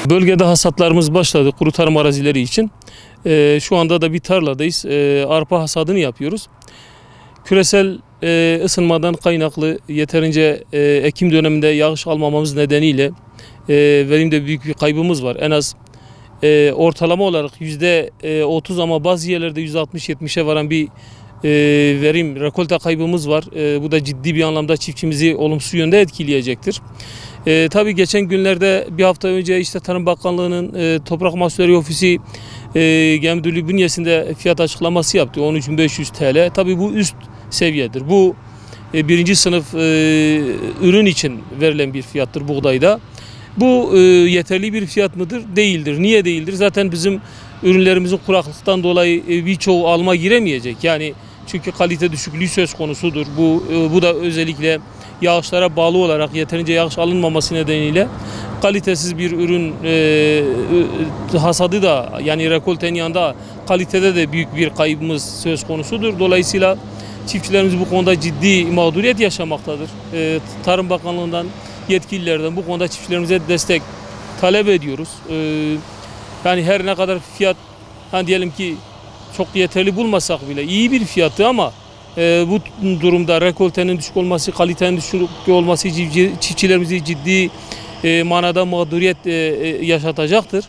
Bölgede hasatlarımız başladı kuru tarım arazileri için. Şu anda da bir tarladayız. Arpa hasadını yapıyoruz. Küresel ısınmadan kaynaklı yeterince Ekim döneminde yağış almamamız nedeniyle verimde büyük bir kaybımız var. En az ortalama olarak %30 ama bazı yerlerde %60-70'e varan bir verim, rekolte kaybımız var. Bu da ciddi bir anlamda çiftçimizi olumsuz yönde etkileyecektir. Tabii geçen günlerde bir hafta önce işte Tarım Bakanlığı'nın Toprak Mahsulleri Ofisi Genel Müdürlüğü bünyesinde fiyat açıklaması yaptı. 13.500 TL. Tabii bu üst seviyedir. Bu birinci sınıf ürün için verilen bir fiyattır buğdayda. Bu yeterli bir fiyat mıdır? Değildir. Niye değildir? Zaten bizim ürünlerimizin kuraklıktan dolayı birçoğu alma giremeyecek. Yani çünkü kalite düşüklüğü söz konusudur. Bu da özellikle yağışlara bağlı olarak yeterince yağış alınmaması nedeniyle kalitesiz bir ürün hasadı da yani rekoltenin yanında kalitede de büyük bir kaybımız söz konusudur. Dolayısıyla çiftçilerimiz bu konuda ciddi mağduriyet yaşamaktadır. Tarım Bakanlığı'ndan, yetkililerden bu konuda çiftçilerimize destek talep ediyoruz. Yani her ne kadar fiyat hani diyelim ki çok yeterli bulmasak bile iyi bir fiyattı ama bu durumda rekoltenin düşük olması, kalitenin düşük olması çiftçilerimizi ciddi manada mağduriyet yaşatacaktır.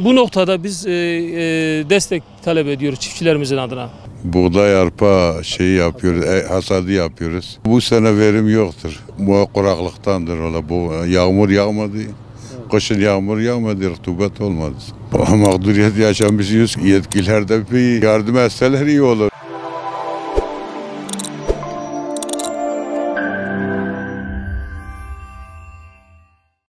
Bu noktada biz destek talep ediyoruz çiftçilerimizin adına. Buğday, arpa yapıyoruz, hasadı yapıyoruz. Bu sene verim yoktur. Bu kuraklıktandır ola. Bu yağmur yağmadı. Kışın yağmur yağmadı, rutubet olmadı. Mağduriyet yaşamışız. Yetkililer de bir yardım etseler iyi olur.